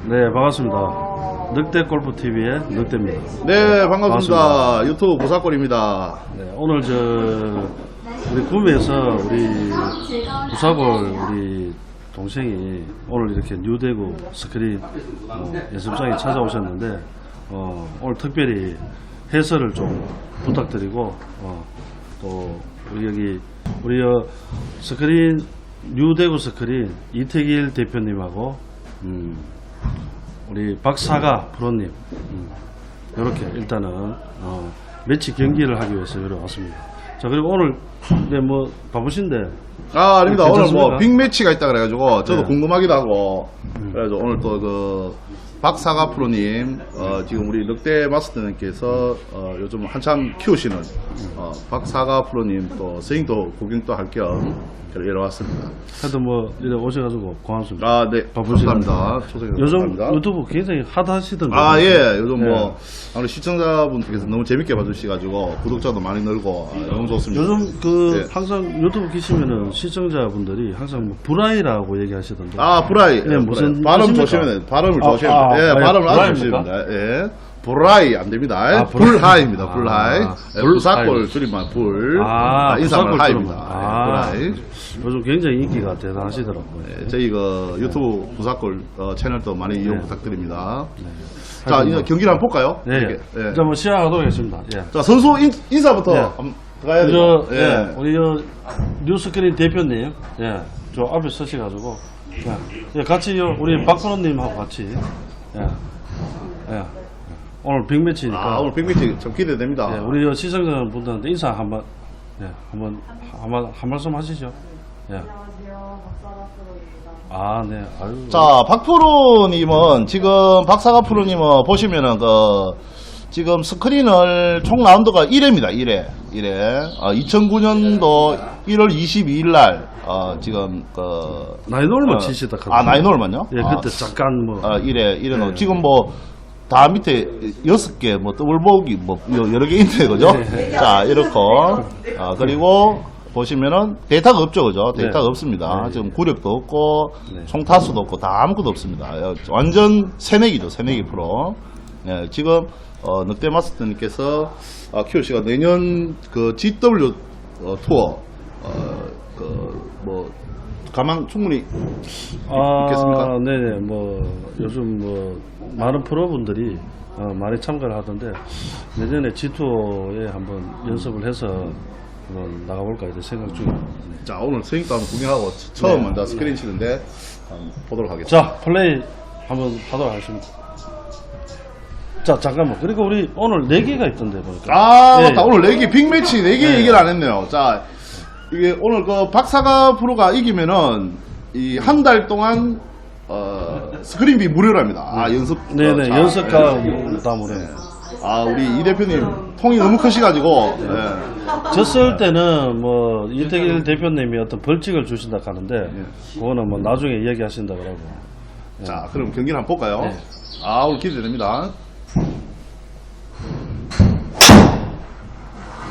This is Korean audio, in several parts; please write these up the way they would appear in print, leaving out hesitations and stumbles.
네, 반갑습니다. 늑대골프TV의 늑대입니다. 네, 반갑습니다. 유튜브 부사골입니다. 네, 오늘 우리 구미에서 우리 부사골 우리 동생이 오늘 이렇게 뉴대구 스크린 연습장에 찾아오셨는데, 오늘 특별히 해설을 좀 부탁드리고, 또 우리 스크린, 뉴대구 스크린 이태길 대표님하고, 우리 박사가 프로님, 이렇게 일단은 매치 경기를 하기 위해서 여기 왔습니다. 자, 그리고 오늘 뭐 바쁘신데? 아닙니다. 오늘 괜찮습니까? 뭐 빅매치가 있다 그래가지고 저도 네. 궁금하기도 하고, 그래서 오늘 또 그 박사가 프로님, 지금 우리 늑대 마스터님께서 요즘 한참 키우시는 박사가 프로님 또 스윙도 구경도 할 겸 이래 왔습니다. 하여튼 뭐 이래 오셔가지고 고맙습니다. 아, 네, 바쁘시는데. 감사합니다. 초대해 요즘 감사합니다. 유튜브 굉장히 핫하시던데. 아, 예. 요즘 네. 뭐 아무래도 시청자분들께서 너무 재밌게 봐주시가지고 구독자도 많이 늘고 너무 좋습니다. 요즘 네. 항상 유튜브 키시면은 시청자분들이 항상 뭐 브라이라고 얘기하시던데. 아, 브라이. 네, 무슨 발음 뜻입니까? 조심해야 돼요. 발음을 아, 조심해야 돼요. 예, 아, 발음을 아주 브라이입니까? 조심합니다. 예. 브라이 안 됩니다. 아, 불하입니다. 불하이. 아, 예, 부사골 줄임말 불. 인사말 부사골 하입니다. 줄임말. 예, 브라이. 요즘 굉장히 인기가 대단하시더라고요. 예, 저희 그 유튜브 부사골 채널도 많이 이용 네. 부탁드립니다. 자, 하여튼 이제 뭐. 경기를 한번 볼까요? 네. 이렇게. 예. 자, 뭐 시작하도록 하겠습니다. 예. 자, 선수 인사부터 네. 한번 들어가야 돼요. 예. 우리 뉴스크린 대표님, 저 앞에 서셔가지고, 같이 우리 박프로님하고 같이, 오늘 빅매치니까. 아, 오늘 빅매치 좀 기대됩니다. 우리 시청자분들한테 인사 한번, 한 말씀 하시죠. 안녕하세요. 박사가 프로입니다. 아, 네. 아유. 자, 박프로님은 지금 박사가 프로님은 보시면은 지금 스크린을 총 라운드가 1회입니다. 1회. 2009년도 1월 22일 날 지금 나이놀만 치시다. 나이놀만요? 예, 그때 잠깐 뭐. 1회 지금 뭐 다 밑에 6개 뭐 더블 보기 뭐 여러 개 있는데 그죠? 네. 자, 이렇게 그리고 보시면은 데이터가 없죠, 그죠? 데이터가 네. 없습니다. 네. 지금 구력도 없고 네. 총타수도 없고 다 아무것도 없습니다. 완전 새내기죠, 새내기 프로. 예, 지금 늑대 마스터님께서 키우씨가 내년 그 GW 투어 뭐 가망 충분히 있겠습니까? 네네. 뭐 요즘 뭐 많은 프로분들이 많이 참가를 하던데 내년에 G2에 한번 연습을 해서 한번 나가볼까 이제 생각 중입니다. 네. 자, 오늘 스윙도 한번 구경하고 처음 네. 먼저 스크린 치는데 한번 보도록 하겠습니다. 자, 플레이 한번 하도록 하겠습니다. 자, 잠깐만. 그리고 우리 오늘 4개가 있던데 보니까. 맞다. 오늘 4개 빅매치 4개 네. 얘기를 안 했네요. 자, 이게 오늘 그 박사가 프로가 이기면은 이 한 달 동안 스크린비 무료랍니다. 연습. 네네. 자, 연습가 예. 다 무료. 우리 이 대표님 통이 너무 크시가지고 졌을 때는 뭐 이태길 대표님이 어떤 벌칙을 주신다 하는데 그거는 뭐 나중에 이야기하신다 그러고. 자, 그럼 경기를 한번 볼까요? 네. 오늘 기대됩니다.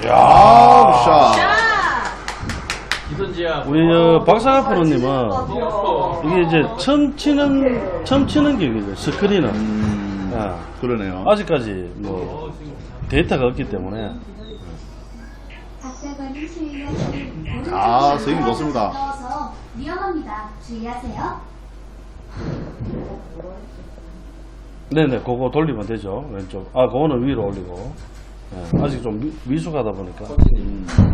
샷. 우리 박사가 프로님은 이게 이제 처음 치는 기계죠. 스크린은. 그러네요. 아직까지 뭐 데이터가 없기 때문에. 박사관님 수위가 스윙이 좋습니다. 가까워서 위험합니다. 주의하세요. 네네, 그거 돌리면 되죠. 왼쪽. 그거는 위로 올리고. 아직 좀 미숙하다 보니까.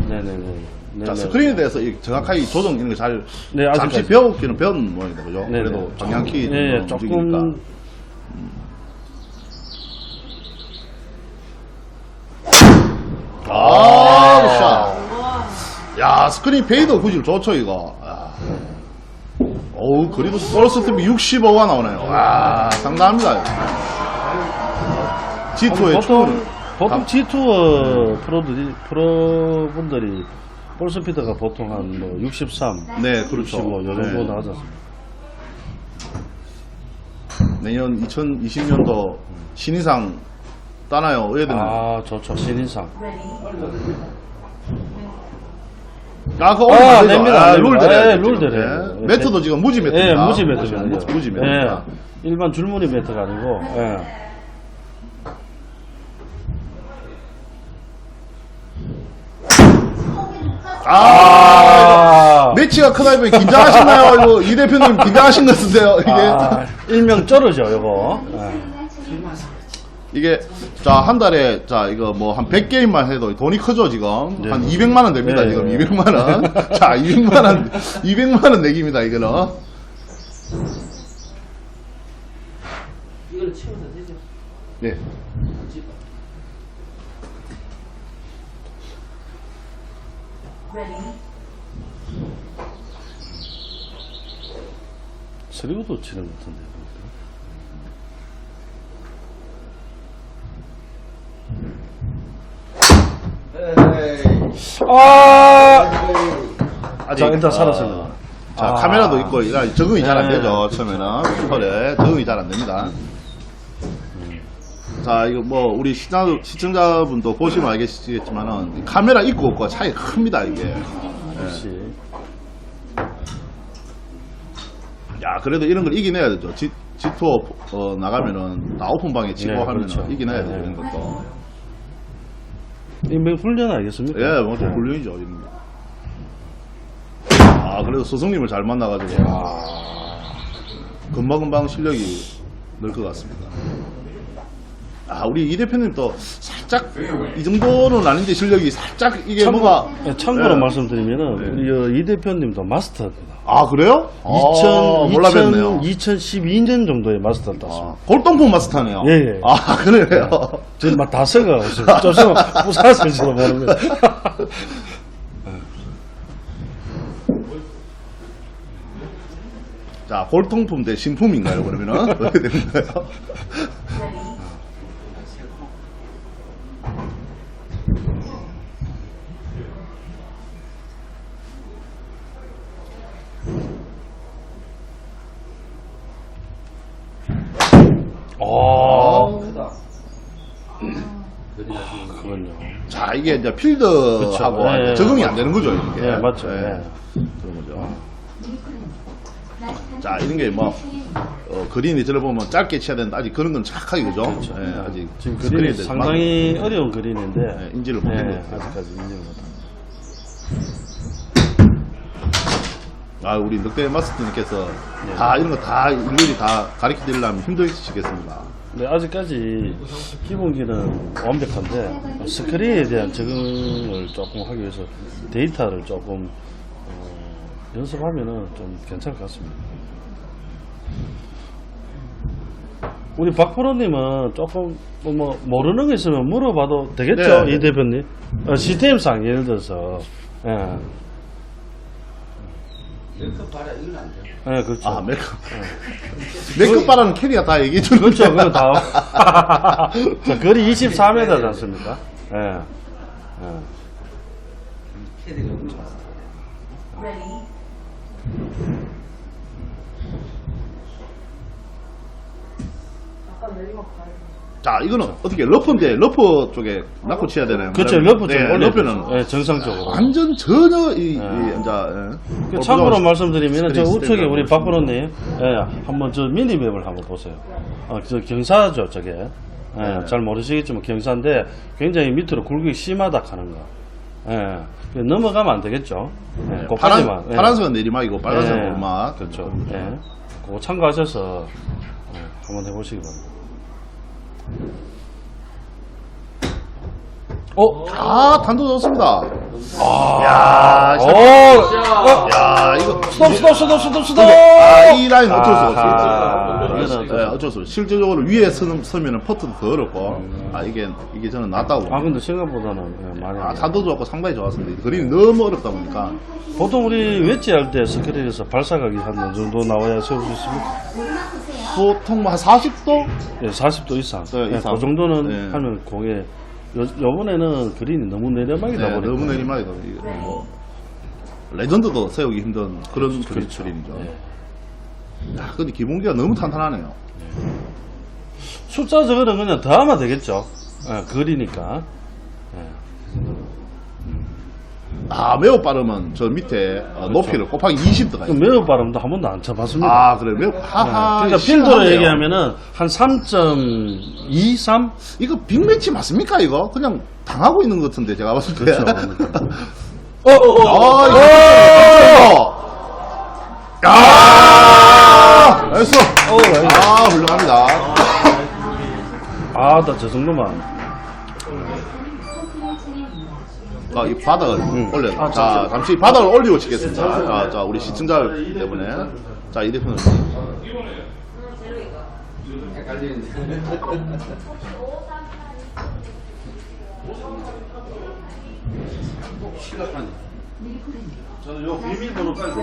네네네. 자, 스크린에 대해서 정확하게 조정 이런 거 잘 네, 잠시 아직까지. 배웠기는 배운 모양이다, 그죠? 네네. 그래도 방향키 네, 조금. 움직이니까. 샷. 야, 스크린 페이더 구질 좋죠, 이거. 어우, 그래도 볼스텝이 65가 나오네요. 와, 상당합니다. G2에 보통 G2 프로분들이 볼스피드가 보통 한 뭐 63, 네, 그렇죠. 65, 요 정도 네. 나가지 않습니까? 내년 2020년도 신인상 따나요, 의회되는. 좋죠. 신인상. 그거 오늘 안 되죠. 냅니다. 룰대로. 네, 룰대로. 매트도 지금 무지 매트입니다. 네, 무지 매트입니다. 무지 매트입니다. 일반 줄무늬 매트가 아니고, 예. 매치가 크다 보니 긴장하셨나요? 이거 이 대표님 긴장하신 것 같은데요, 이게. 일명 쩌르죠, 요거. 예. 이게, 자, 한 달에, 자, 이거 뭐 한 100게임만 해도 돈이 크죠, 지금? 네. 한 200만원 됩니다, 네. 지금. 200만원. 자, 200만원 내기입니다, 이거는. 이걸 채워도 되죠? 네. 서리고도 치는 것 같은데. 아직, 자, 일단 살았습니다. 자, 아. 카메라도 있고, 적응이 잘 안 네. 되죠, 처음에는. 슈퍼에 적응이 잘 안 됩니다. 자, 이거 뭐, 우리 시청자분도 보시면 알겠지만은, 카메라 있고 없고 차이가 큽니다, 이게. 역시. 야, 그래도 이런 걸 이겨내야 되죠. G2 나가면은, 나 오픈방에 치고 네, 하면은 그렇죠. 이겨내야 돼요, 네. 이런 것도. 인명 훈련 아니겠습니까? 예, 뭐, 네. 훌륭이죠, 이런 거. 아, 그래도 스승님을 잘 만나가지고, 금방금방 실력이 늘 것 같습니다. 아, 우리 이 대표님 또 살짝, 이 정도는 아닌데 실력이 살짝 이게 뭐가. 참고로 예. 말씀드리면은, 네. 우리 이 대표님도 마스터입니다. 아, 그래요? 몰라 뵀네요. 2012년 정도에 마스터를 땄습니다. 골동품 마스터네요. 예, 예. 아, 그래요? 저는 막 다 썩어가지고, 좀 있으면 부사슬지도 모릅니다. 자, 골동품 대 신품인가요, 그러면은? 어떻게 되는 거예요? 크다. 그건요. 자, 이게 이제 필드하고 그렇죠. 예, 적응이 예. 안 되는 거죠, 이게. 예, 맞죠. 예. 예. 그런 거죠. 자, 이런 게 뭐, 그린이 들어보면 짧게 쳐야 되는데, 아직 그런 건 정확하게, 그죠? 그렇죠. 예, 아직. 지금 스크린에 그린이 대해서 상당히 어려운 그린인데, 예, 인지를 못한 것 같아요. 아직까지 인지를 못합니다. 아, 우리 늑대 마스터님께서 다 이런 거 다 일일이 다 가르쳐 드리려면 힘드시겠습니다. 네, 아직까지 기본기는 완벽한데 스크린에 대한 적응을 조금 하기 위해서 데이터를 조금 연습하면은 좀 괜찮을 것 같습니다. 우리 박프로님은 조금 뭐 모르는 게 있으면 물어봐도 되겠죠, 네. 이 대표님? 시스템상 예를 들어서, 예, 멜컵 봐라, 이건 안 돼요. 예, 그렇죠. 아, 메이크업 바라는 캐리가 다 얘기해 주는 그렇죠, 그거 다. 자, 거리 24m지 않습니까? 예. 예. 캐디가 엄청 자, 이거는 어떻게 러프인데 러프 쪽에 넣고 치야 되나요? 그렇죠, 러프 좀 네, 올려야 러프는 되죠. 예, 정상적으로. 완전 전혀 이 이제 그 참고로 골프장 말씀드리면 저 스크린 우측에 스탠드하고 우리 박근호님, 예, 한번 저 미니맵을 한번 보세요. 저 경사죠, 저게. 예, 네. 잘 모르시겠지만 경사인데 굉장히 밑으로 굴곡이 심하다 하는 거. 예, 넘어가면 안 되겠죠. 예, 그까지만. 예. 파란색은 내리막이고 빨간색은 예, 오르막. 그렇죠. 예, 그거 참고하셔서 한번 해보시기 바랍니다. 아, 단도 좋습니다. 야, 야, 이거 수도. 이 라인 어쩔 수 없어요. 이거는 네, 어쩔 수 없어요. 실질적으로 위에 서면은 퍼트도 더 어렵고, 이게 저는 낫다고. 근데 생각보다는 예, 많이. 단도 좋았고 상당히 좋았습니다. 그림이 너무 어렵다 보니까. 보통 우리 웨지 할 때 스크린에서 발사각이 한 어느 정도 나와야 세울 수 있습니까? 보통 뭐 한 40도? 예, 40도 이상. 네, 예, 이상. 그 정도는 네. 하면 공에 요번에는 그린이 너무 내려막이다 네, 보니까. 너무 내리막이다. 이게 뭐 레전드도 세우기 힘든 그런 그렇죠. 그림이죠. 예. 야, 근데 기본기가 너무 탄탄하네요. 숫자 저거는 그냥 더하면 되겠죠. 예, 글이니까. 예. 매우 빠르면 저 밑에 높이를 곱하기 20 들어가요. 매우 빠름도 한 번도 안 쳐봤습니다. 아, 그래. 매우, 하하. 그러니까 필드로 희한하네요. 얘기하면은 한 3.23? 이거 빅매치 맞습니까, 이거? 그냥 당하고 있는 것 같은데, 제가 봤을 때. 그렇죠. 아, 이거. 야! 나이스! 훌륭합니다. 아, 나 저 정도만. 이 바닥을 올려. 자, 잠시 바닥을 올리고 치겠습니다. 자, 우리 시청자 때문에. 자, 이 대표는. 헷갈리는데. 시각하네. 저는 요 비밀번호까지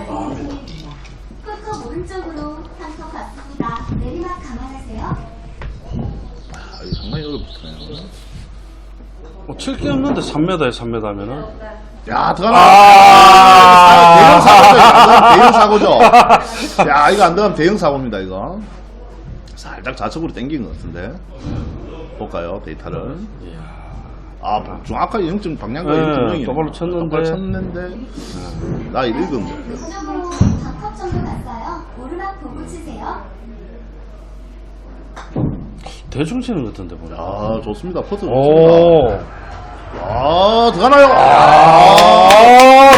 꿀컵 오른쪽으로 한컵 갔습니다. 내리막 감안하세요. 이거 상당히 어렵네요. 칠 게 없는데 3m에 3m면은. 야, 들어가나. 아. 대형 사고죠. 야, 이거 안 들어가면 대형 사고입니다, 이거. 살짝 좌측으로 당긴 것 같은데. 볼까요, 데이터를. 정확하게 0점 방향과 네, 0.0이네. 똑바로 쳤는데. 나 이거 읽으면 돼. 왼쪽으로 반컵 정도 갔어요. 오르막 보고 치세요. 대충 치는 것 같은데, 보니. 야, 좋습니다. 퍼트 좋습니다. 오. 들어가나요?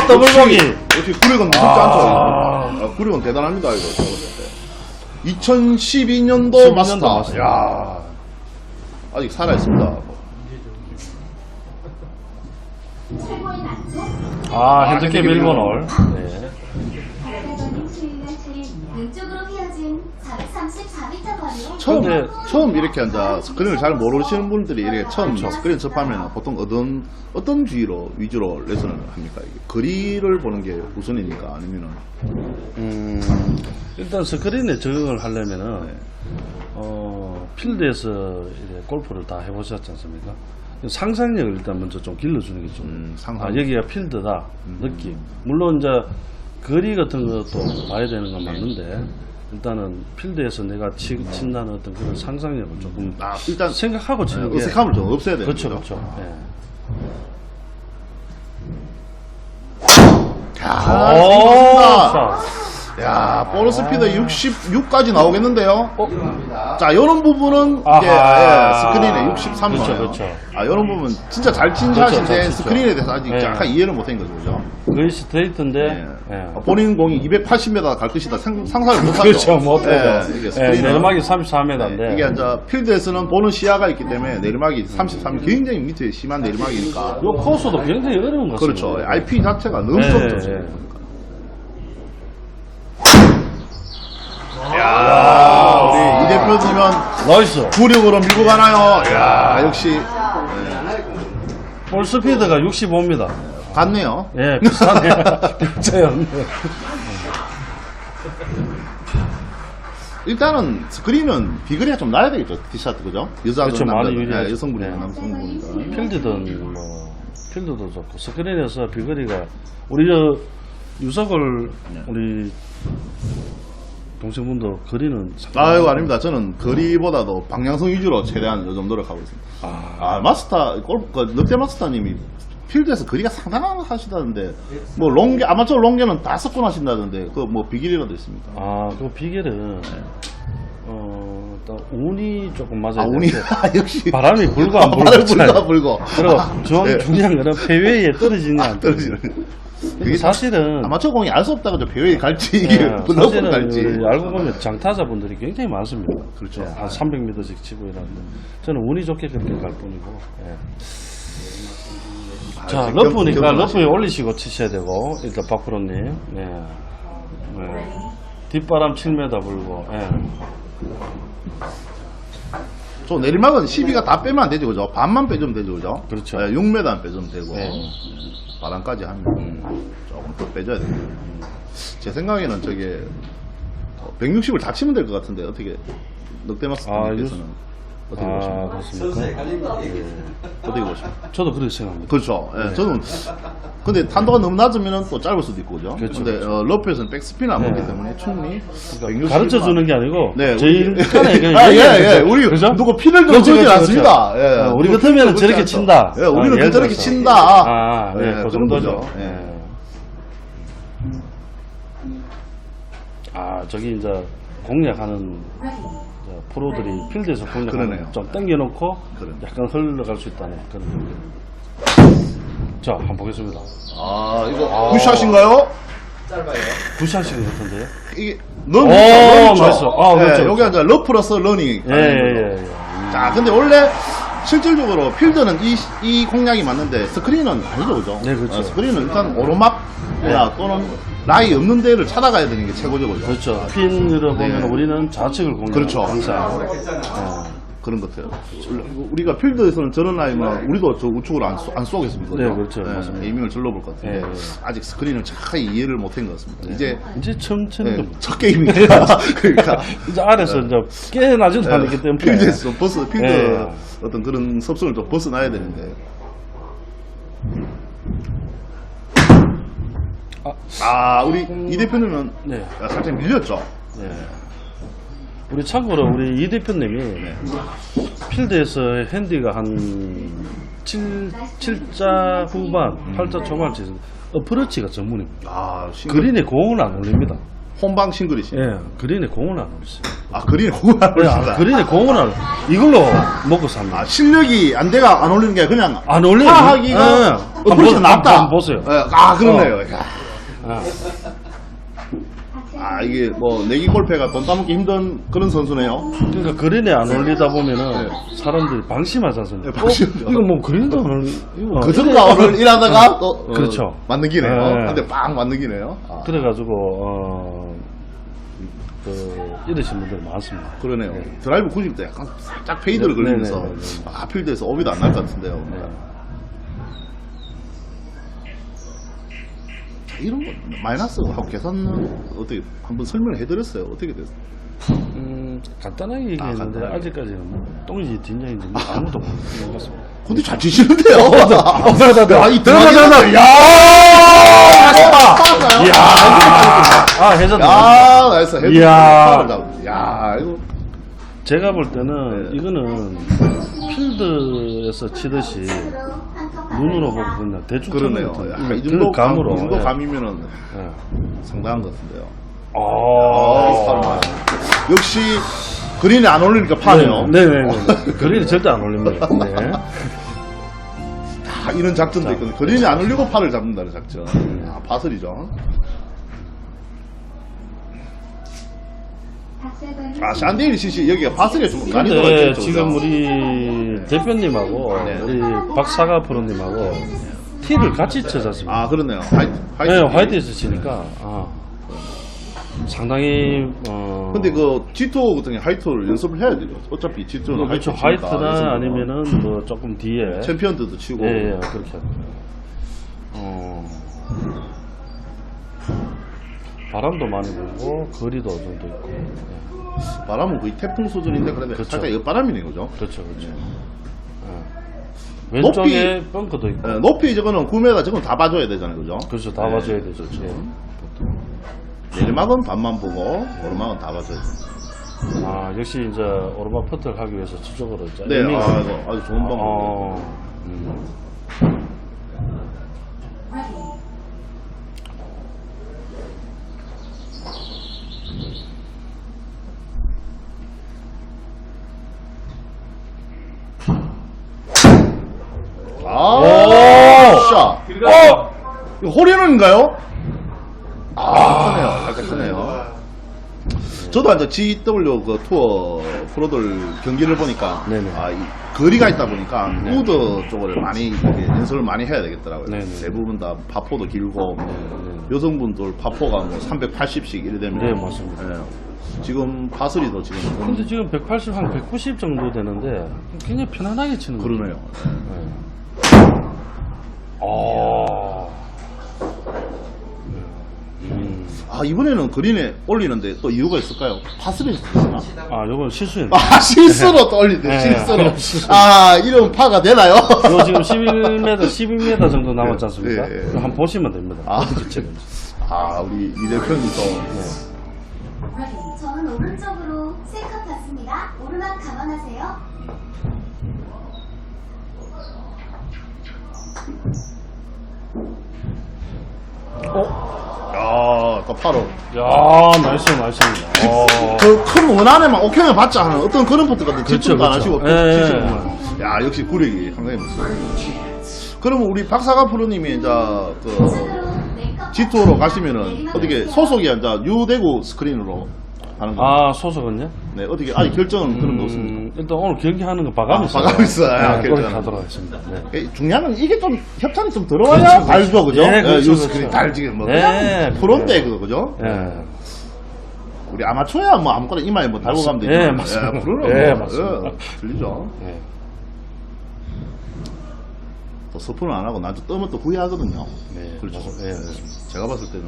더블 보기. 역시 구력은 무섭지 않죠. 구력은 대단합니다, 이거. 2012년도 마스터. 야, 아직 살아있습니다. 최고의 난조. 핸드캡 1번홀. 네. 박사장님 주인한 차례 왼쪽으로 휘어진 434m 거리로 처음 이렇게 앉아 스크린을 잘 모르시는 분들이 이렇게 처음 스크린 접하면 보통 어떤 위주로 레슨을 합니까? 이게 거리를 보는 게 우선이니까 아니면은 일단 스크린에 적응을 하려면은, 필드에서 이제 골프를 다 해보셨지 않습니까? 상상력을 일단 먼저 좀 길러주는 게 좀, 상상. 여기가 필드다, 느낌. 물론 이제 거리 같은 것도 봐야 되는 건 맞는데, 일단은 필드에서 내가 친다는 어떤 그런 상상력을 조금 일단 생각하고 치는 게. 어색함을 좀 없애야 되는 그렇죠, 거죠. 그렇죠. 예. 야, 볼 스피드 66까지 나오겠는데요? 자, 이런 부분은 아하. 이제 스크린에 63 그렇죠, 나와요. 그렇죠. 이런 부분 진짜 잘 친 그렇죠, 샷인데 잘 치죠. 스크린에 대해서 아직 네. 약간 이해를 못한 거죠, 그죠? 거의 스트레이트인데, 예. 본인 공이 280m 갈 것이다 상상을 못하죠. 그렇죠, 못하죠. 이게 예, 스크린은 내리막이 34m인데. 이게 이제 필드에서는 보는 시야가 있기 때문에 내리막이 33, 굉장히 밑에 심한 내리막이니까. 요 코스도 굉장히 어려운 것 같습니다. 그렇죠. IP 자체가 너무 예, 좁죠. 예. 야, 우리 이 대표님은 나이스. 구력으로 밀고 가나요? 야, 역시 볼 스피드가 65입니다. 같네요. 예, 비싸네. 비싸요. 일단은 스크린은 비거리가 좀 나야 되겠죠. 티셔츠 그죠? 여자든 그렇죠, 많이 남자든 유리하죠. 여성분이나 네. 남성분이나. 필드든 필드도 좋고 스크린에서 비거리가 우리 저 유석을 우리 동생분도 거리는 아이고 아닙니다. 저는 거리보다도 방향성 위주로 최대한 요즘 노력하고 있습니다. 마스터 롯데 마스터님이 필드에서 거리가 상당하시다는데 뭐 롱게 아마추어 롱게는 5건 하신다던데 그 뭐 비결이라도 있습니까? 그 비결은 일단 운이 조금 맞아야 운이 되는데 역시 바람이 불고 안 바람이 불고 불고. 그리고 네. 중요한 거는 페이웨이에 떨어지냐 안 떨어지냐. 그게 사실은 아마추어 공이 알 수 없다 그죠? 배우에 갈지 이게 예, 높은 사실은 갈지. 우리 알고 보면 장타자분들이 굉장히 많습니다. 그렇죠. 예, 한 300m씩 치고 이러는데 저는 운이 좋게 그렇게 갈 뿐이고. 예. 자, 러프니까 러프에 올리시고 치셔야 되고 일단 박프로님. 네. 네. 뒷바람 7m 불고. 예. 저 내리막은 12가 다 빼면 안 되죠, 그죠? 반만 빼주면 되죠, 그죠? 그렇죠. 6m만 빼주면 되고 네. 바람까지 하면 조금 더 빼줘야 돼요. 제 생각에는 저게 160을 다 치면 될 것 같은데 어떻게 넉대마스터님께서는 어떻게 보십니까? 그렇습니까? 선수의 갈립니다. 어떻게 보십니까? 저도 그렇게 생각합니다. 그렇죠. 예, 저는 근데 탄도가 너무 낮으면 또 짧을 수도 있고 그죠. 그렇죠, 근데 러프에서는 백스핀을 안 먹기 때문에 충분히 가르쳐 주는 게 아니고 네, 저희 우리- 간에 그냥 아, 얘기하는 예, 거죠. 우리 그죠? 누구 피를 들고 그렇죠, 그러진 그렇죠, 않습니다. 예, 우리 누구 같으면 피를 저렇게 들지 친다. 않죠. 예, 우리는 예를 저렇게 들어서. 친다. 아, 네, 예, 그 그런 정도죠. 거죠. 예. 예. 아, 저기 이제 공략하는 이제 프로들이 필드에서 공략하는 그러네요. 좀 당겨놓고 그러네. 약간 흘러갈 수 있다는 그런 느낌. 자, 한번 보겠습니다. 아, 이거 굿샷인가요? 짧아요. 굿샷인 것 같은데요? 이게 넌 오, 넌이죠. 맞았어. 아, 그렇죠, 여기 그렇죠. 이제 러프로서 러닝. 예. 자, 근데 원래 실질적으로 필드는 이 공략이 맞는데 스크린은 아니죠, 그죠? 네, 그렇죠. 스크린은 일단 오르막이나 또는 라이 없는 데를 찾아가야 되는 게 최고죠, 그죠? 그렇죠. 핀으로 보면 네. 우리는 좌측을 공략. 그렇죠. 항상. 그런 것 같아요. 우리가 필드에서는 저런 라이면 우리도 저 우측으로 안 쏘겠습니다. 네, 그렇죠. 맞습니다. 에이밍을 절러볼 것 같은데 네. 아직 스크린을 자세히 이해를 못한 것 같습니다. 이제 처음 치는 네, 겁니다. 첫 게임이니까 그러니까 이제 아래서 이제 깨어나지도 않기 때문에. 필드에서 필드 네. 어떤 그런 섭성을 좀 벗어나야 되는데. 우리 이 대표님은 네. 살짝 밀렸죠. 네. 우리 참고로 우리 이 대표님이 필드에서 핸디가 한 7자 후반, 8자 초반 치는 어프로치가 전문입니다. 그린에 공을 안 올립니다. 혼방 싱글이시. 예, 그린에 공을 안 올리세요. 그린에 공을 안 올린다. 그린에 공을 안 이걸로 먹고 삽니다. 실력이 안돼가 안 올리는 게 그냥 안 올려요. 파하기가 어프로치 낫다. 한번 보세요. 그러네요. 아, 이게 뭐 내기 골프가 돈 따먹기 힘든 그런 선수네요. 그러니까 그린에 안 올리다 보면은 사람들이 방심하지 않습니까? 네, 방심하죠. 이거 뭐 그린도 안 올리. 그 정도를 일하다가 또 그렇죠. 맞는 기네요. 네. 근데 빵 맞는 기네요. 그래가지고 이러신 분들 많습니다. 그러네요. 드라이브 90대 약간 살짝 페이드를 네, 걸리면서 네, 네, 네. 필드에서 오비도 안 날 것 같은데요. 이런 거 마이너스하고 계산은 어떻게 한번 설명을 해드렸어요. 어떻게 됐어요? 간단하게 얘기했는데 간단하게. 아직까지는 뭐 똥인지 뒷냥인지 뭐 아무도 모르겠습니다. 근데 잘 치시는데요. 이 들어가잖아. 야! 아, 해줬다. 야, 나이스. 이야. 야, 이거 제가 볼 때는 네. 이거는 필드에서 치듯이 눈으로 보고 그냥 대충 그러네요. 치는 것 야, 같은 이 정도 감으로. 이 정도 예. 감이면은 예. 상당한 것 같은데요. 아, 역시 그린에 안 올리니까 파네요. 네네네. 그린이 절대 안 올립니다. 네. 이런 작전도 있거든요. 그린이 안 올리고 팔을 잡는다는 작전. 파슬이죠. 샨데일 CC 여기가 파슬이 좀 난이도가 근데 있죠. 지금 우리 대표님하고 네. 우리 박사가 프로님하고 티를 같이 쳐졌습니다. 그렇네요. 네, 화이트에서 치니까 상당히 근데 그 G2 같은 게 화이트를 연습을 해야 되죠. 어차피 G2는 그렇죠. 화이트나 아니면은 뭐 조금 뒤에 챔피언들도 치고. 예, 그렇게 바람도 많이 불고 거리도 어느 정도 있고. 바람은 거의 태풍 수준인데 그래도 그렇죠. 살짝 옆바람이네, 그죠? 그렇죠. 왼쪽에 벙커도 있고. 높이 저거는 9m 저건 다 봐줘야 되잖아요, 그죠? 그렇죠. 다 봐줘야 되죠. 내리막은 반만 보고 오르막은 다 봐줘야 돼요. 역시 이제 오르막 퍼트를 하기 위해서 저쪽으로 이제 네, 에이밍을- 이거 아주 좋은 방법. 샷. 이거 홀인원인가요? 크네요. 살짝 크네요. 저도 이제 GW 그 투어 프로들 경기를 보니까 네네. 이 거리가 있다 보니까 우드 쪽을 많이 이렇게 연습을 많이 해야 되겠더라고요. 네네. 대부분 다 파포도 길고 여성분들 파포가 뭐 380씩 이래 되면 네, 맞습니다. 지금 파슬이도 지금 좀 근데 지금 180, 한 190 정도 되는데 굉장히 편안하게 치는 거죠. 그러네요. 아, 이번에는 그린에 올리는데 또 이유가 있을까요? 파스를 쓰나? 아, 요건 실수였네. 아, 실수로 또 올리네, 네. 실수로. 아, 이런 파가 되나요? 이거 지금 12m 정도 남았지 않습니까? 예, 예. 그거 한번 보시면 됩니다. 아. 어떻게 치는지. 아, 우리 이 대표님 또. 저는 오른쪽으로 세컨 받습니다. 오르막 감안하세요. 야, 또 파로. 야, 나이스입니다. 그 큰 원안에만 오케이만 받자 하는 어떤 그런 포트거든. 그렇죠, 집중도 안 그렇죠. 하시고 예, 예. 치시는 분. 야, 역시 구력이 상당히 좋습니다. 그러면 우리 박사가 프로님이 이제 그 우측으로 네컷 G2로 가시면은 어떻게 소속이 이제 유대구 스크린으로 하는 거? 아, 소속은요? 네, 어떻게 아직 결정은 그런 거 없습니다. 일단 오늘 경기하는 거 봐가면서. 봐가면서, 아, 네, 결정하는 거기 가도록 하겠습니다. 네. 중요한 건 이게 좀 협찬이 좀 들어와야 알죠, 그죠? 네, 그렇죠, 유 스크린 그렇죠. 달지 뭐 네. 그냥 프로인데 그거 그죠? 예. 우리 아마추어야 뭐 아무거나 이마에 뭐 달고 가면 되죠. 예, 맞습니다. 프로는 예, 뭐, 맞습니다. 들리죠. 예. 또 서프는 안 하고 나중에 뜨면 또 후회하거든요. 네, 그렇죠. 맞습니다. 예. 제가 봤을 때는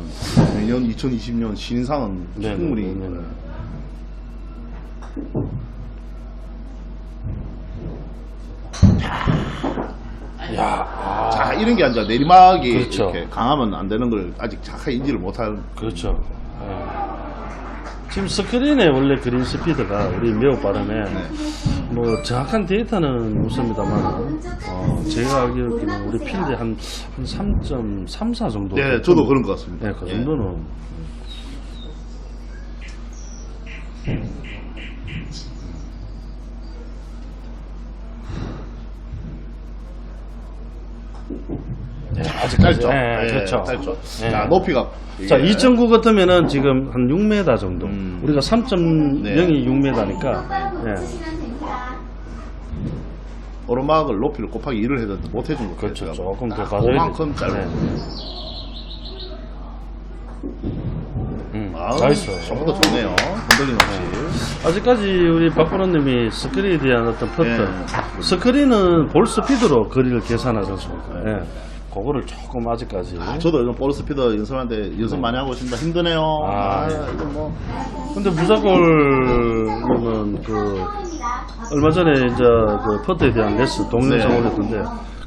내년 2020년 신인상은 네, 충분히 네, 네, 네. 야, 자 이런 게 아니라 내리막이 그렇죠. 이렇게 강하면 안 되는 걸 아직 정확하게 인지를 못할. 그렇죠. 예. 지금 스크린에 원래 그린 스피드가 우리 매우 빠르네. 뭐 정확한 데이터는 없습니다만, 제가 알기로는 우리 필드에 한 3.34 정도. 네, 저도 그런 것 같습니다. 네, 그 정도는. 네, 아직까지. 짧죠. 네, 예, 그렇죠. 짧죠. 네. 자 높이가 자, 이게 2.9 같으면은 지금 한 6m 정도. 우리가 3.0이 네. 6m니까. 똑바로 예. 붙이시면 됩니다. 오르막을 높이를 곱하기 1을 해야 되는데 못 해준 거 같아요. 그렇죠. 제가 조금 더 아, 가져야 그만큼 되죠. 짧아. 네. 아, 나이스. 조금 더 좋네요. 흔들림 없이. 아직까지 우리 박보로님이 스크린에 대한 어떤 퍼트, 예. 스크린은 볼 스피드로 거리를 계산하지 않습니까? 예. 그거를 조금 아직까지. 저도 요즘 볼 스피드 연습하는데 연습 많이 하고 있습니다. 힘드네요. 아, 이거 뭐. 근데 무사골은 그 얼마 전에 이제 그 퍼트에 대한 레슨 동영상 네. 올렸던데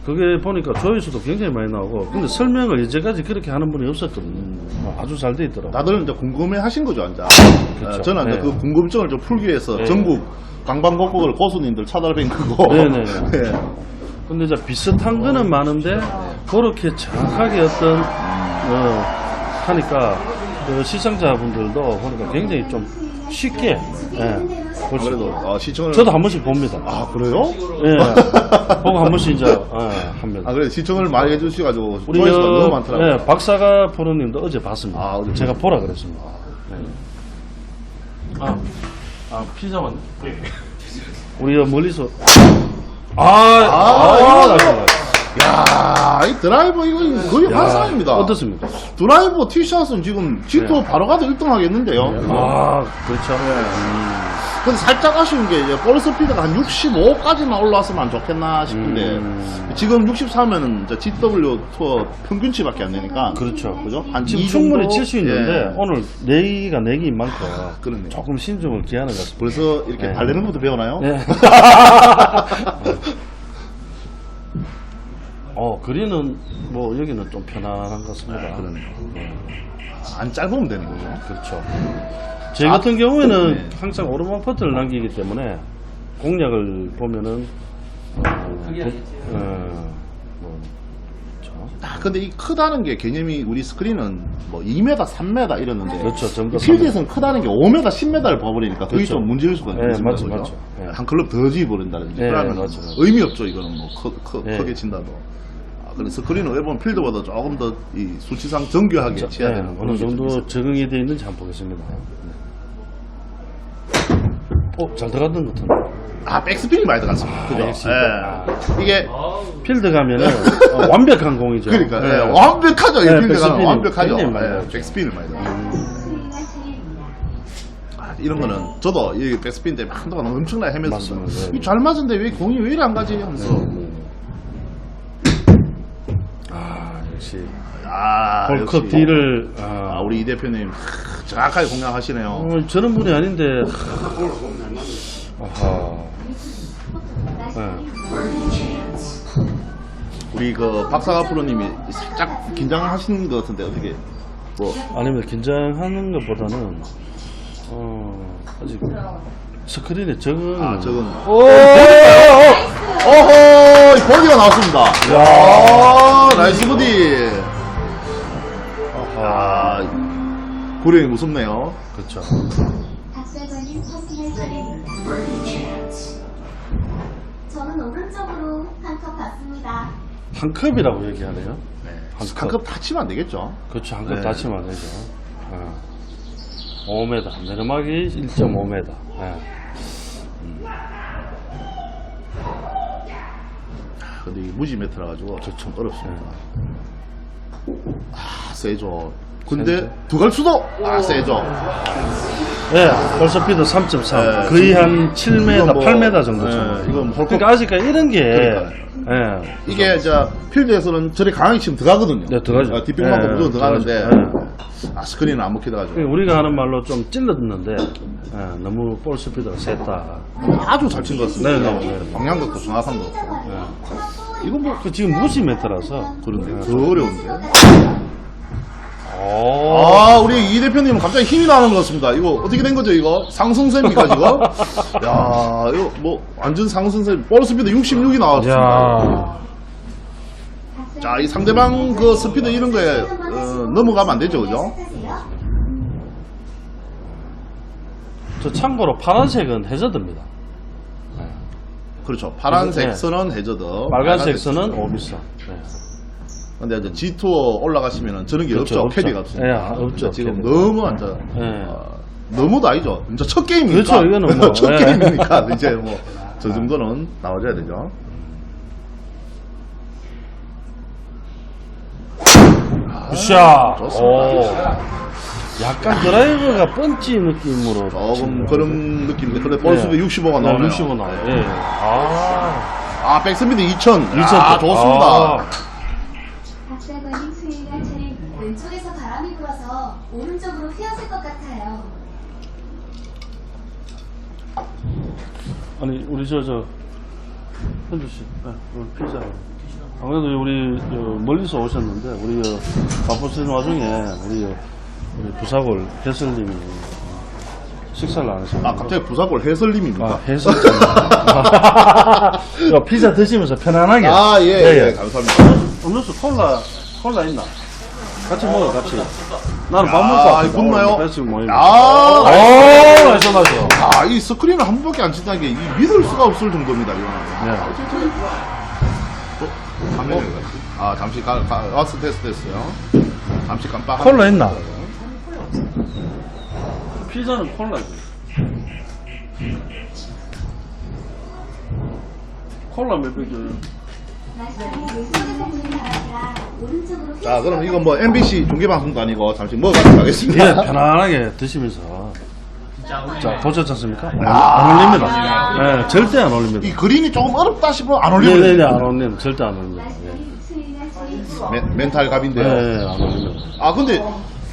그게 보니까 조회수도 굉장히 많이 나오고 근데 설명을 이제까지 그렇게 하는 분이 없었거든요. 아주 잘 돼 있더라고요. 다들 이제 궁금해 하신 거죠, 이제. 그렇죠. 저는 이제 네. 그 궁금증을 좀 풀기 위해서 네. 전국 방방곡곡을 고수님들 찾아뵌 거고. 네네네. 네. 근데 이제 비슷한 거는 많은데 그렇게 정확하게 어떤 하니까 그 시청자분들도 보니까 굉장히 좀 쉽게 볼 수 그래도 있고 시청을. 저도 한 번씩 봅니다. 아, 그래요? 예, 보고 한 번씩 이제 합니다. 아, 그래 시청을 많이 해주셔가지고 우리 조회수가 너무 많더라고요. 예, 박사가 프로님도 어제 봤습니다. 아, 어제 제가 보라 그랬습니다. 네. 피자 왔네. 우리 멀리서 이거 나이스. 야, 이 드라이버 이거 거의 야, 환상입니다. 어떻습니까? 드라이버 티샷은 지금 G2 바로 가도 1등 하겠는데요. 그렇죠. 근데 살짝 아쉬운 게 이제 볼 스피드가 한 65까지만 올라왔으면 좋겠나 싶은데 지금 64면은 이제 GW 투어 평균치밖에 안 되니까 그렇죠. 그죠? 한 지금 이 충분히 정도? 칠 수 있는데 예. 오늘 내기가 내기인 만큼 그러네요. 조금 신중을 기하는 것 같습니다. 벌써 이렇게 네. 달래는 것도 배우나요? 네. 그린은 뭐 여기는 좀 편안한 것 같습니다. 그러네요. 안 짧으면 되는 거죠. 그렇죠. 제 같은 경우에는 네. 항상 오르막 퍼트를 남기기 때문에 공략을 보면은 근데 이 크다는 게 개념이 우리 스크린은 뭐 2m, 3m 이랬는데 그렇죠. 전부 다 필드에서는 크다는 게 5m, 10m를 봐버리니까 그게 그렇죠. 좀 문제일 수가 네, 있습니다. 맞죠, 그죠? 맞죠. 네. 한 클럽 더 지어버린다든지 네, 그러면 맞죠. 의미 없죠. 이거는 뭐 네. 크게 친다도. 근데 스크린은 왜 보면 필드보다 조금 더 이 수치상 정교하게 치야 네, 되는 어느 그런 게좀 정도 있어요. 적응이 되어 있는지 한번 보겠습니다. 잘 들어갔던 것 같은데. 백스핀이 많이 들어갔습니다. 그죠? 알겠습니다. 예. 이게 필드 가면은 완벽한 공이죠. 그러니까 네. 완벽하죠. 이 네, 필드가 백스핀이 완벽하죠. 굉장히 많이 들어갔죠. 백스핀을 많이 들어갔어요. 이런 거는 저도 이 백스핀 때문에 한동안 엄청나게 헤맸습니다. 맞습니다. 네. 잘 맞은데 왜 공이 왜 이래 안 가지 하면서 역시 역시. 홀컵 D를 아, 우리 이 대표님 정확하게 공략하시네요. 저런 분이 아닌데 아하. 네. 우리 그 박사가 프로님이 살짝 긴장하시는 것 같은데 어떻게 뭐 아니면 긴장하는 것보다는 아직 스크린에 적응 적은 오! 어허 버디가 나왔습니다. 야 나이스 버디. 아하. 구령이 무섭네요. 그렇죠. 박사관님 퍼스널 트레이닝. 저는 오른쪽으로 한 컵 받습니다. 한 컵이라고 얘기하네요. 한컵 다치면 안 되겠죠? 그렇죠. 한 컵 네. 다치면 안 되죠. 5m. 내리막이 1.5m. 근데 이게 무지 매트라 가지고 좀 어렵습니다. 세죠. 근데 세죠. 두갈수도 세죠. 네, 볼스피드 3.3. 네, 거의 한 7m, 이건 뭐, 8m 정도. 네, 이건 홀컵. 그러니까 아직까지 이런 게 그러니까요. 예. 이게 저 필드에서는 저리 강하게 치면 들어가거든요. 네, 들어가죠. 뒷백만 네, 무조건 들어가는데 들어가죠. 스크린은 안 먹히다가지고 그러니까 우리가 하는 말로 좀 찔렀는데 너무 볼 스피드가 셌다. 아주 잘 친 것 같습니다. 네, 네, 네. 방향각도 정확한 것 같고. 이건 뭐 지금 무지 메트라서 그런데 더 어려운데. 우리 이 대표님은 갑자기 힘이 나는 것 같습니다. 이거 어떻게 된 거죠, 이거? 상승세입니까, 지금? 야, 이거 뭐, 완전 상승세. 볼 스피드 66이 나왔습니다. 야. 자, 이 상대방 그 스피드 이런 거에 넘어가면 안 되죠, 그죠? 저 참고로 파란색은 해저드입니다. 그렇죠. 파란색 네. 선은 해저드. 빨간색 선은 오미션. 네. 근데 이제 G2 올라가시면은 저런 게 그렇죠, 없죠. 없죠. 캐디가 없습니다. 예, 없죠, 지금 캐디. 너무 완전 네. 너무도 아니죠. 진짜 첫 게임이니까. 그렇죠, 이거는 뭐, 첫 예. 게임이니까 이제 뭐 저 정도는 나와줘야 되죠. 굿샷. 좋습니다. 오. 약간 드라이버가 펀치 느낌으로. 조금 치는 그런 느낌인데 근데 볼스피드 65가 나오네요. 65 나와요. 예. 아. 백스피드 2000. 2000. 좋습니다. 박사관님 스윙할 차례 왼쪽에서 바람이 불어서 오른쪽으로 휘어질 것 같아요. 아니 우리 저 현주 씨, 오늘 피자. 아무래도 우리 멀리서 오셨는데 우리 바쁘신 와중에 우리 부사골 해설님이 식사를 안 하셨어요. 갑자기 부사골 해설님입니까? 해설님. 피자 드시면서 편안하게. 예, 감사합니다. 음료수 콜라 있나? 같이 먹어, 같이. 나는 밥 먹고 왔거든. 굽나요? 오늘 뱃속 모임. 나이스. 맛있어. 이 스크린을 한 번밖에 안 친다는 게 믿을 수가 없을 정도입니다, 이거는. 네. 화면에 잠시 와스 테스트 했어요. 잠시 깜빡. 콜라 있나? 피자는 콜라지. 콜라 몇 백이요? 말씀이 왼쪽에서 부는 바람이라 오른쪽으로 자, 그럼 이건 뭐 MBC 중계방송도 아니고 잠시 먹어가도록 하겠습니다. 예, 편안하게 드시면서. 자, 보셨지 않습니까? 안 올립니다. 네, 절대 안 올립니다. 이 그린이 조금 어렵다 싶으면 안 올리면 네네네, 안 올립니다. 절대 안 올립니다. 예. 스윙할 차례 멘탈 갑인데요. 네, 안 올립니다. 근데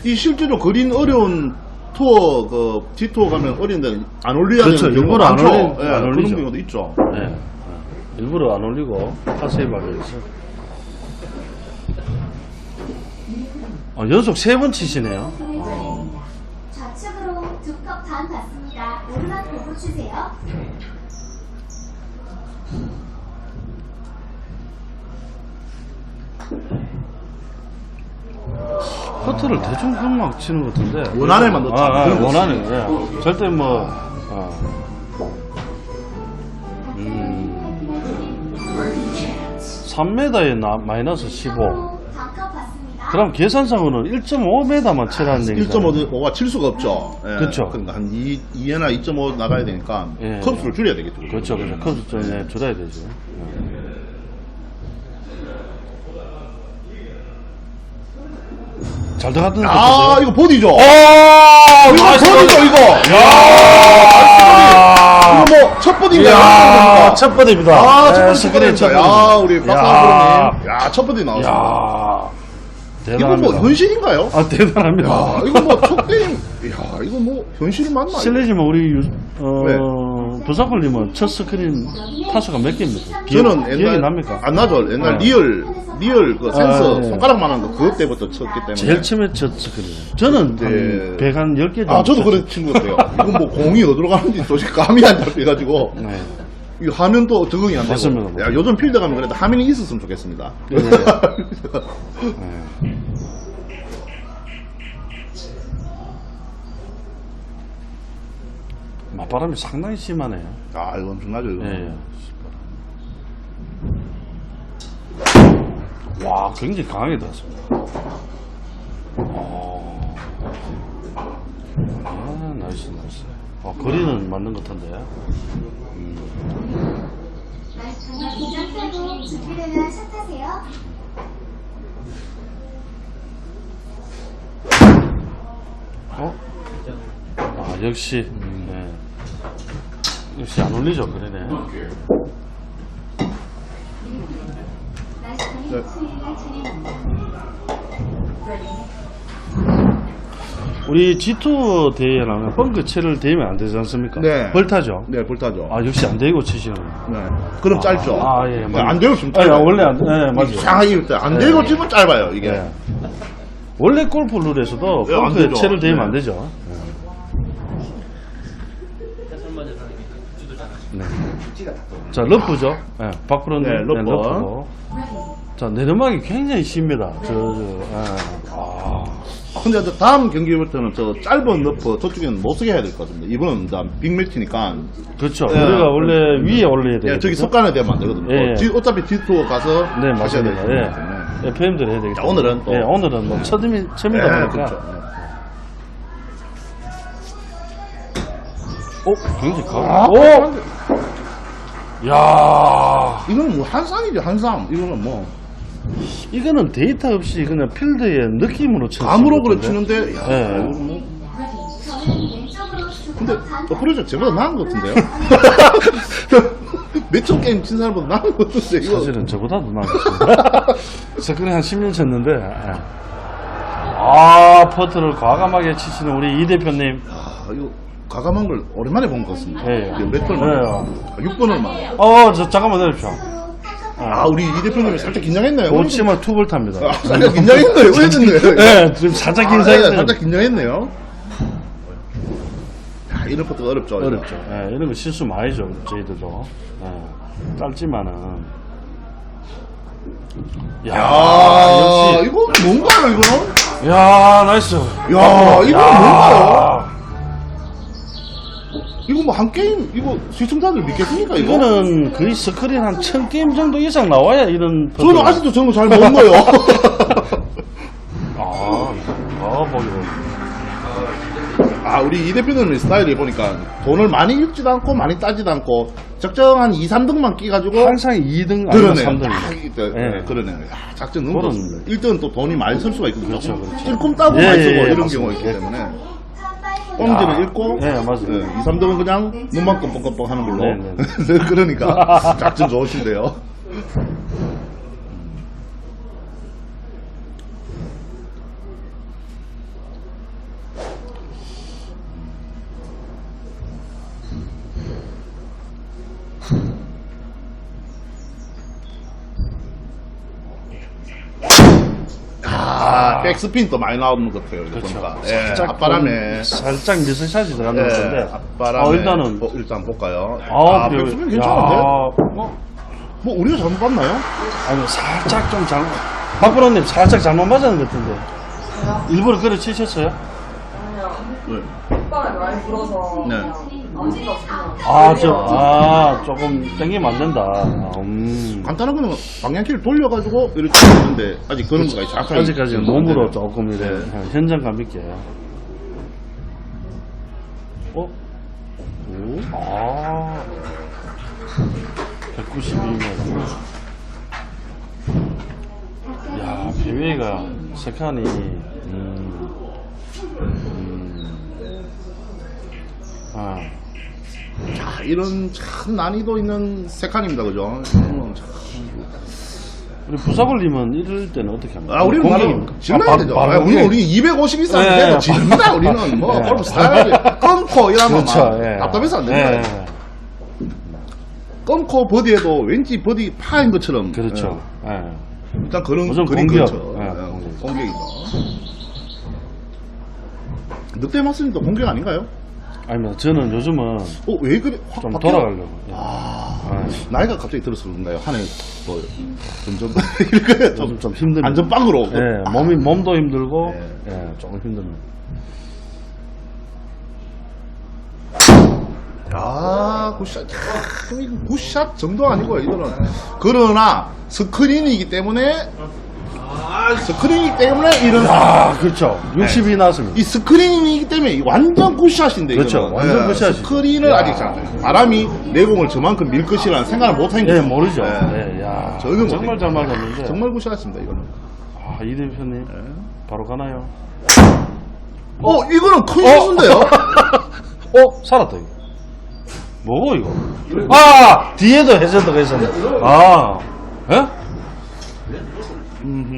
이 실제로 그린 어려운 투어 G2 가면 어려운데 안 올려야 그렇죠. 되는 경우가 일부러 안 많죠. 올린- 예, 안 그런 올리죠. 경우도 있죠. 네. 일부러 안 올리고 파세이브하게 해서 연속 3번 치시네요. 좌측으로 2컵 반 받습니다. 오르막 보고 주세요. 커트를 대충 금방 치는 것 같은데 원안에만 넣자. 그런 거 원안에 절대 뭐 3m에 마이너스 15. 반컵 받습니다. 그럼 계산상으로는 1.5m만 치라는 얘기죠. 1.5가 칠 수가 없죠. 예, 그렇죠. 그러니까 한 2에나 2.5 나가야 되니까 예. 컵수를 줄여야 되겠죠. 그렇죠, 그렇죠. 컵수 좀 줄여야 되죠. 잘 들어갔던 것 같은데요? 이거 보디죠? 이거 보디죠, 이거? 이거 뭐, 첫 보디인가요? 이야, 첫 번입니다. 첫 번째 스크린 첫 야, 번입니다. 우리 야. 박상수님. 첫 번째 나왔습니다. 야, 이거 대단합니다. 뭐 현실인가요? 아, 대단합니다. 야, 이거 뭐 첫 게임, 야, 이거 뭐 현실이 맞나? 실례지만 우리 네. 부사골님은 첫 스크린 타수가 몇 개입니까? 저는 기억이 옛날 납니까? 안 나죠. 옛날 네. 리얼 그 센서 네. 손가락만한 거 그것 때부터 쳤기 때문에. 제일 처음에 첫 스크린. 저는 네. 한 110개 정도. 아, 저도 쳤죠. 그런 친구였어요. 이건 뭐 공이 어디로 가는지 도저히 감이 안 잡혀가지고 네. 이 화면도 적응이 안 되고. 맞습니다. 야, 요즘 필드 가면 그래도 화면이 있었으면 좋겠습니다. 네. 네. 맞바람이 상당히 심하네요. 아, 이거 엄청나죠, 이거. 예. 와, 굉장히 강하게 들었습니다. 아, 나이스. 거리는 맞는 것 같은데. 긴장 풀고 준비되면 샷하세요. 아, 역시. 네. 역시 안 올리죠, 그러네. 네. 우리 G2 대회라면 벙크 채를 대면 안 되지 않습니까? 네. 벌타죠? 네, 볼타죠. 아, 역시 안 대고 치시는. 네. 그럼 짧죠. 아, 예. 네, 안 되고 좀 아니, 짧아요. 원래 안, 네, 맞아요. 이상하게 안 되고 치면 짧아요, 이게. 네. 원래 골프 룰에서도 네, 안 벙크에 되죠. 채를 대면 네. 안 되죠. 네. 자, 러프죠? 네, 박프로님. 네, 러프. 러프고. 자, 내리막이 굉장히 쉽니다. 근데 저 다음 경기부터는 저 짧은 러프 저쪽에는 못 쓰게 해야 될 것 같습니다. 이번은 빅매치니까. 그렇죠. 네. 우리가 원래 위에 올려야 돼요. 예, 저기 습관에 되면 안 되거든요. 예. 어차피 뒤투어 가서 네, 하셔야 되기 맞습니다. 때문에. 예. FM대로 해야 되기 자, 때문에. 오늘은 또. 예, 오늘은 뭐 처음이다 보니까. 그렇죠. 오, 굉장히 아, 오! 야, 이거는 뭐 한상이죠, 한상. 이거는 뭐 이거는 데이터 없이 그냥 필드의 느낌으로 치는 감으로 것 그래 같은데? 치는데, 야, 예. 이거 뭐. 왼쪽으로 근데 어프로저 저보다 나은 것 같은데요? 몇천 게임 친 사람보다 나은 것 같은데 이거. 사실은 저보다도 나았습니다. 스크린 한 10년 쳤는데. 예. 아, 퍼트를 과감하게 치시는 우리 이 대표님. 아, 이거 과감한 걸 오랜만에 본 것 같습니다. 예. 몇 번을 네. 6번을 만에. 저 잠깐만 내립시오. 아, 우리 이 대표님이 살짝 긴장했네요. 오치마 투볼타입니다. 아, 살짝 긴장했네요. 오해졌네. 네, 지금 살짝 긴장했어요. 살짝 긴장했네요. 야, 이런 것도 어렵죠. 이거. 어렵죠. 예, 이런 거 실수 많이죠, 저희들도. 예, 짧지만은. 야, 아, 역시. 이거 뭔가요, 이거? 야, 나이스. 야, 이거 뭔가요? 이거 뭐 한 게임, 이거 시청자들 믿겠습니까, 이거? 이거는 거의 스크린 한 1000게임 정도 이상 나와야 이런. 저는 퍼즐. 아직도 저는 잘 모르는 거예요. 보기로. 아, 우리 이 대표님 스타일이 보니까 돈을 많이 읽지도 않고 많이 따지도 않고 적정한 2, 3등만 끼가지고 항상 2등 아니면 그러네요. 3등. 네. 그러네요. 야, 작전 너무 그런- 좋습니다. 1등은 또 돈이 많이 쓸 수가 있거든요. 그렇죠, 그렇죠. 찔끔 따고 예, 많이 쓰고 예, 이런 맞습니다. 경우가 있기 예. 때문에 뻥지를 읽고 네, 맞아요. 2, 3등은 그냥 눈만 껌뻑껌뻑 하는 걸로 네, 그러니까 작전 좋으신데요. 아, 백스핀 또 많이 나오는 것 같아요. 이거 보니까. 예, 앞바람에. 살짝 미스샷이 들어가는 것 같은데. 앞바람에. 일단은. 일단 볼까요? 그- 백스핀 야, 괜찮은데? 뭐, 우리가 잘못 봤나요? 아니, 살짝 좀 잘못. 박프로님 살짝 잘못 맞았는 것 같은데. 일부러 그래 치셨어요? 네. 콧바람이 많이 불어서 네. 아무 생각 없어요. 조금 땡기면 안 된다. 간단한 거는 방향키를 돌려가지고 이렇게 치는데 아직 그런 거가 정확하게. 아직까지는 몸으로 조금 이래 네. 현장감 있게. 오? 192m. 야, 배웨이가 세칸이. 자, 이런 참 난이도 있는 세 칸입니다, 그죠? 참. 우리 부사 걸리면 이럴 때는 어떻게 합니까? 아, 우리는 바로 질러야 되죠. 아, 우리는 250 이상인데도 지릅니다. 우리는 뭐 네. 골프 스타일이 끊고 이러면 그렇죠. 막 예. 답답해서 안 되는 예. 거예요. 끊고 버디해도 왠지 버디 파인 것처럼. 그렇죠. 예. 일단 그런 우선 그림 공격. 그렇죠. 예, 공격이죠. 늑대 마스님도 공격 아닌가요? 아니면 저는 요즘은 왜 그래? 확 좀 바뀌어? 돌아가려고. 예. 나이가 갑자기 들어서 그런가요? 한해 뭐 점점 이렇게 좀 힘듭니다. 안전빵으로. 예, 몸도 힘들고, 예. 예, 조금 힘듭니다. 야, 굿샷. 이거 굿샷 정도 아니고요, 이거는. 그러나, 스크린이기 때문에, 이런. 아, 그렇죠. 60이 나왔습니다. 이 스크린이기 때문에 완전 굿샷인데, 그렇죠. 이거는. 완전 예, 굿샷이죠. 스크린을 야. 아직 잘 안 돼요. 바람이 내공을 저만큼 밀 것이라는 생각을 못 하는 예, 거죠. 모르죠. 예. 예, 야, 저는 정말 잘 맞았는데. 정말 굿샷입니다, 이거는. 아, 이 대표님, 바로 가나요? 이거는 큰 실수인데요? 살았다, 이거. 뭐고, 이거? 아! 뒤에도 해저드가 있었네. 아, 예?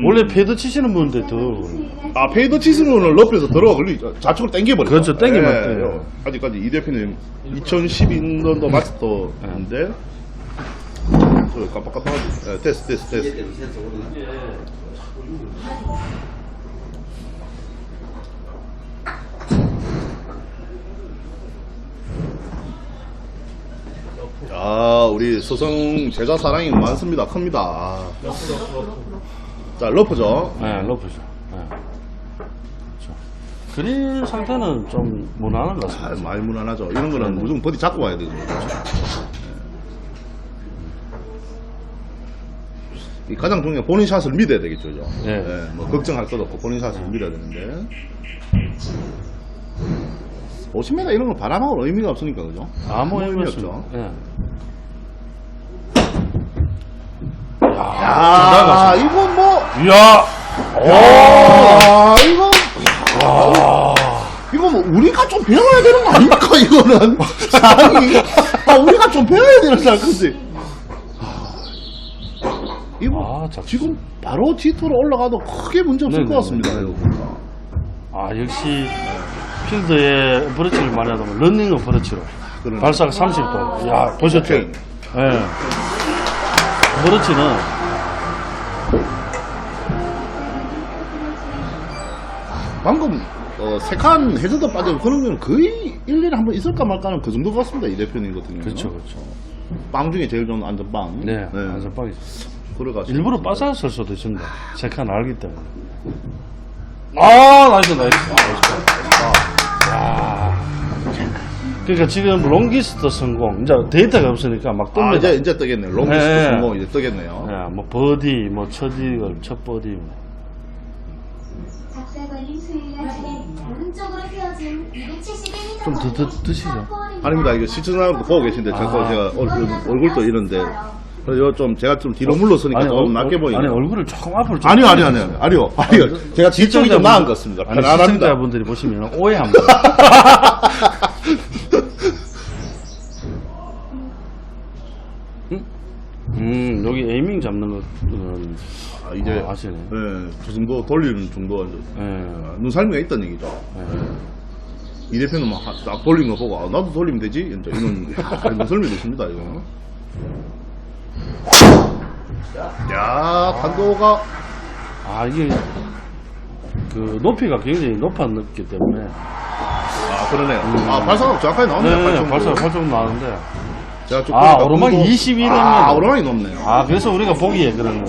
원래 패드 치시는 분인데 더. 페이더 치스는 러프에서 들어가 걸리죠. 좌측으로 당겨버려. 그렇죠, 당기면 돼요. 아직까지 이 대표님 2012년도 마스터인데 깜빡깜빡하지. 테스트. 우리 서성 제자 사랑이 많습니다. 큽니다. 자, 러프죠. 네, 러프죠. 네. 그렇죠. 그린 상태는 좀 무난한 것 같습니다. 많이 무난하죠. 이런 거는 무조건 버디 잡고 와야 되죠. 이 가장 중요한 게 본인 샷을 믿어야 되겠죠. 그죠? 네. 뭐 걱정할 것도 없고 본인 샷을 믿어야 되는데 50m 이런 거 바람하고 의미가 없으니까 그죠? 아무 의미 의미 없죠. 없죠. 네. 야, 이거 뭐 이야! 이거 뭐 우리가 좀 배워야 되는 거 아닙니까 이거는 상이 우리가 좀 배워야 되는 건데 이거 지금 바로 G2로 올라가도 크게 문제 없을 것 같습니다. 이거. 역시 필드에 어프로치를 많이 하다 보면 런닝 어프로치로 그러네. 발사가 30도. 야, 보셨죠? 오케이. 예. 어프로치는 방금 세칸 해저드 빠지고 그런 건 거의 1년에 한 번 있을까 말까 하는 그 정도 같습니다. 이 대표님 같은 경우는. 그렇죠. 빵 중에 제일 좋은 안전빵. 네, 안전빵이죠. 그래가지고. 일부러 빠졌을 수도 있습니다. 세칸 알기 때문에. 나이스. 그러니까 지금 롱기스트 성공. 이제 데이터가 없으니까 막 뜹니다. 이제 뜨겠네요. 롱리스트 네. 성공 이제 뜨겠네요. 뭐 버디, 뭐 첫 이글, 첫 버디. 작사관님 수요일날 차례 오른쪽으로 휘어진 271m 좀 더 드시죠. 아닙니다. 이거 시청자분도 보고 계신데 제가 얼굴도 이런데 그래서 좀 제가 좀 뒤로 물러서니까 좀 낮게 보이네요. 아니 얼굴을 조금 앞으로 좀. 아니요. 제가 뒤쪽이 좀 나은 것 같습니다. 아니, 편안합니다. 시청자분들이 보시면 오해합니다. 여기 에이밍 잡는 거는 이제 아시네. 저 정도 돌리는 정도 눈살미가 있다는 얘기죠. 이 대표는 딱 돌리는 거 보고 나도 돌리면 되지? 이제 이런 눈살미 좋습니다 이거. 야, 탄도가 이게 그 높이가 굉장히 높았기 때문에. 그러네요. 발사가 정확하게 나왔네요. 네, 발정 나왔는데. 제가 좀 오르막이 21이면. 오르막이 높네요. 그래서 우리가 보기에 그러는.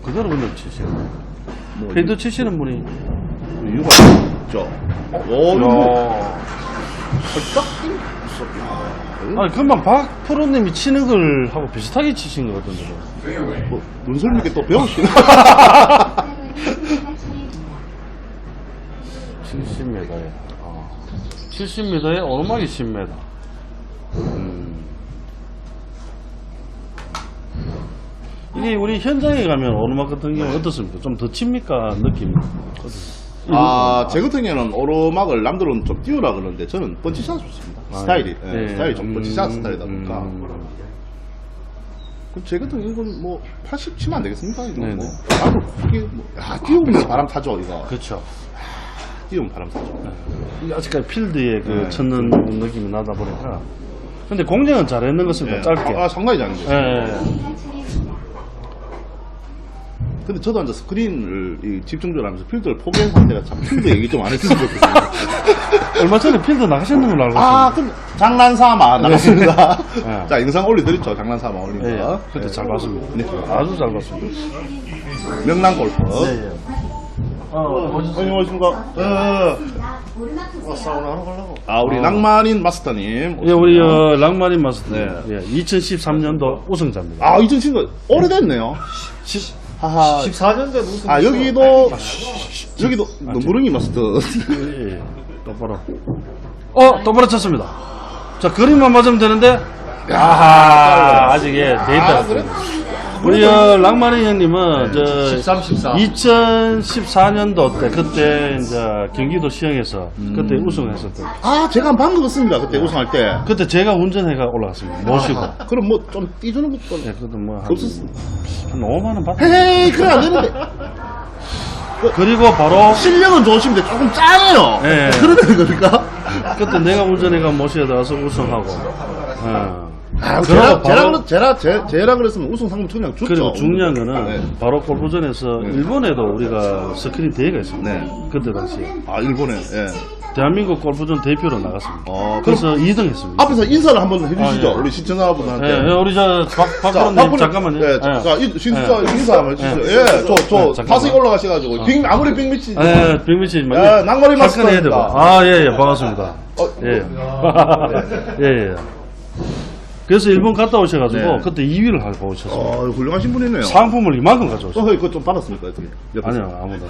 그대로 근데 치시네. 페이드 치시는 분이. 이유가 있죠. 살짝 금방 박 프로님이 치는 걸 하고 비슷하게 치신 것 같던데. 눈썰미 있게 또 배우시네. 70m에 70m에 오르막이 10m. 이게 우리 현장에 가면 오르막 같은 경우 어떻습니까? 좀 더 칩니까? 느낌? 제 같은 경우는 오르막을 남들은 좀 띄우라 그러는데 저는 번치샷 좋습니다. 스타일이. 스타일이 좀 번치샷 스타일이다 보니까. 그럼 제 같은 이건 뭐 80 치면 안 되겠습니까? 이거 네네. 뭐 바로 이게 뭐, 뛰어오면 바람 타죠 이거. 그렇죠. 뛰어오면 바람 타죠. 이게 아직까지 필드에 그 네. 쳤는 느낌이 나다 보니까. 근데 공략은 잘했는 것 같습니다. 네. 짧게. 아 상당히 잘했는데. 예. 근데 저도 이제 스크린을 집중적으로 하면서 필드를 포기한 상태가 참 필드 얘기 좀 안 했으면 좋겠어요. 얼마 전에 필드 나가셨는 걸로 알고 아, 있습니다. 그럼 장난삼아 나갔습니다. 네. 자, 영상 올려드렸죠. 장난삼아 올린 예, 거. 그때 잘 봤습니다. 네. 아주 잘 봤습니다. 명랑 골프. 예, 예. 안녕하십니까. 오르막 보세요. 사우나 하러 가려고. 아, 우리 낭만인 마스터님. 예, 우리 랑마린 마스터. 네. 예, 2013년도 우승자입니다. 아, 2010년 오래됐네요. 하하. 14년 전 우승. 아, 여기도 노무릉이 마스터. 예, 예. 똑바로. 똑바로 쳤습니다. 자, 그림만 맞으면 되는데. 아하, 아직 예, 데이터가. 그래? 우리 랑마린 형님은 저 13, 14. 2014년도 때 그때 이제 경기도 시흥에서 그때 우승했었던. 아, 제가 한 번 봤습니다. 그때 우승할 때. 그때 제가 운전해가 올라갔습니다. 모시고. 아, 그럼 뭐 좀 띄주는 것도 예, 그래도 뭐 한, 없었어. 한 5만 원 받았어요. 헤이, 그래 안 되는데. 그리고 바로 실력은 좋으신데 조금 짱해요. 예. 그러는 겁니까? 그때 내가 운전해가 모시다 와서 우승하고. 예. 아, 그러고 바로 제라 그랬으면 우승 상금 그냥 줬죠. 그리고 중요한 거는 네. 바로 골프전에서 일본에도 우리가 스크린 대회가 있습니다. 네. 그때 당시에 아, 일본에. 예. 대한민국 골프전 대표로 나갔습니다. 그럼 그래서 2등 했습니다. 앞에서 인사를 한번 해주시죠. 아, 예. 우리 시청자분한테. 예, 예, 우리 저 박프로님 잠깐만요. 예, 예. 자, 진짜 예. 인사 한번 해주시죠. 예. 예, 저 잠깐만. 타석에 올라가셔가지고. 아무리 빅매치. 예, 백미치 예, 낭만이 해야 되고. 마스터입니다. 아, 예, 예, 반갑습니다. 예. 예, 예. 그래서 일본 갔다 오셔가지고 네. 그때 2위를 하고 오셨습니다. 훌륭하신 분이네요. 상품을 이만큼 가져오셨어요. 그거 좀 받았습니까? 어떻게? 옆에서? 아니요, 아무도.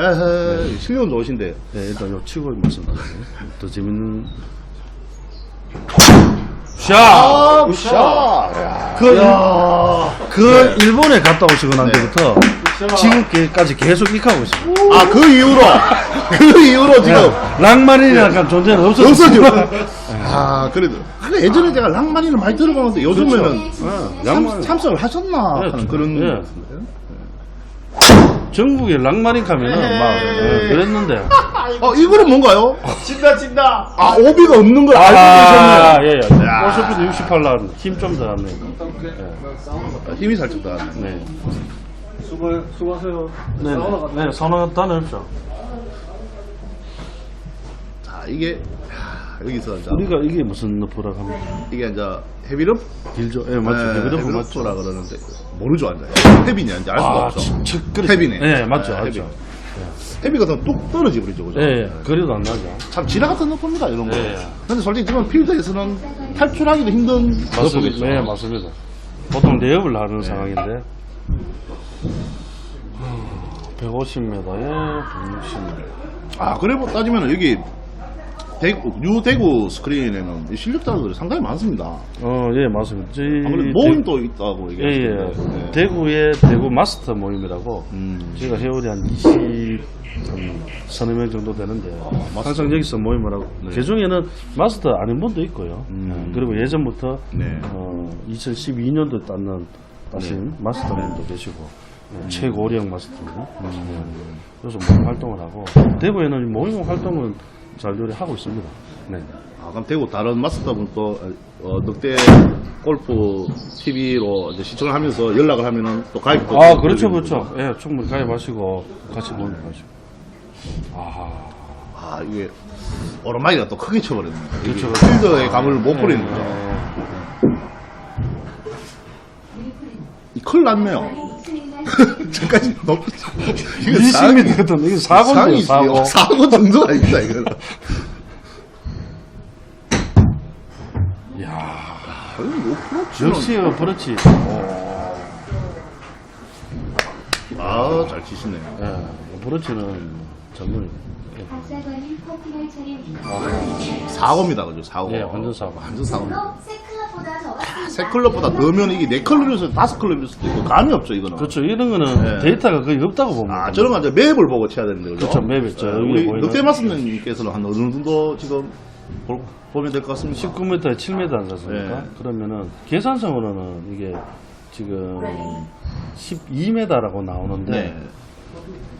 헤헤. 실력은 좋으신데. 네, 일단 요 치고 말씀드릴게요. 더 재밌는. 샷! 아, 샷! 야. 그 일본에 갔다 오시고 난 뒤부터 지금까지 계속 익하고 있습니다. 아, 그 이후로 지금. 랑만이라는 존재는 없어지고. 없어졌어요. 아, 그래도. 근데 예전에 제가 낭만이를 많이 들어봤는데 요즘에는 랑만. 참석을 하셨나 네, 하는 그런. 예. 전국에 랑마린 가면은 막 그랬는데. 이거는 뭔가요? 친다. 아, 오비가 없는 걸 알고 예, 예. 계셨네요. 야. 골프도 68란 힘 좀 들어갔네요. 힘이 살짝 다. 네. 수고하세요. 네, 네, 선호 다녀오십시오. 자, 이게 여기서 이제 우리가 이게 무슨 너프라고 합니까? 이게 이제 헤비럽 길죠? 예, 맞죠. 헤비러프 맞죠. 헤비럽라 그러는데 모르죠, 이제 헤비냐 이제 알 수가 없죠. 헤비네. 헤비네. 예, 맞죠. 네, 알죠. 헤비 같은 뚝 떨어지 버리죠, 그죠? 예, 예. 거리도 안 나죠. 참 지나갔던 너프입니다, 이런 거. 예, 예. 근데 솔직히 지금 필드에서는 탈출하기도 힘든 너프겠죠. 맞습니다. 네, 맞습니다. 보통 레이업을 하는 상황인데. 150m에 160m. 아, 그래 따지면 여기 대구 스크린에는 실력자들이 상당히 많습니다. 예, 맞습니다. 저희 아무래도 모임도 있다고 예, 얘기하시는데. 예. 네. 대구의 대구 마스터 모임이라고 저희가 회원이 한 20, 서너 명 정도 되는데 항상 여기서 모임을 하고 그 중에는 마스터 아닌 분도 있고요. 그리고 예전부터 네. 2012년도 따신 마스터님도 계시고 최고령 마스터님 그래서 모임 활동을 하고 대구에는 모임 활동은 잘 하고 있습니다. 네. 아, 그럼 대구 다른 마스터분 또 늑대 골프 TV로 이제 시청을 하면서 연락을 하면은 또 가입도. 그렇죠, 그렇죠. 예, 충분히 가입하시고 같이 모임 하시고. 아, 이게 오르막이가 또 크게 쳐버렸네. 그렇죠. 필드의 감을 못 부리는 거죠. 이 큰일 났네요. 저까지 높이. 20m 같은 이게 사고인데요, 사고. 사고 정도 아닙니다, 이거는. 이야, 그렇죠. 역시 그렇지. 아, 잘 치시네요. 예, 브러치는 전문이. 박사관님 커피를 차립니다. 사고입니다, 그죠? 사고. 예, 완전 사고. 완전 사고. 새 클럽보다 더 많습니다. 세 클럽보다 넣으면 이게 4클럽에서 5클럽일 수도 있고 감이 없죠, 이거는. 그렇죠. 이런 거는 네. 데이터가 거의 없다고 봅니다. 아, 저런 건 이제 맵을 보고 쳐야 되는데, 그죠? 그렇죠, 맵을 저 위에 우리 보이는- 늑대마스님께서는 한 어느 정도 지금 보면 될 것 같습니다. 19m에 7m 하지 않습니까? 네. 그러면은 계산성으로는 이게 지금 12m라고 나오는데 네.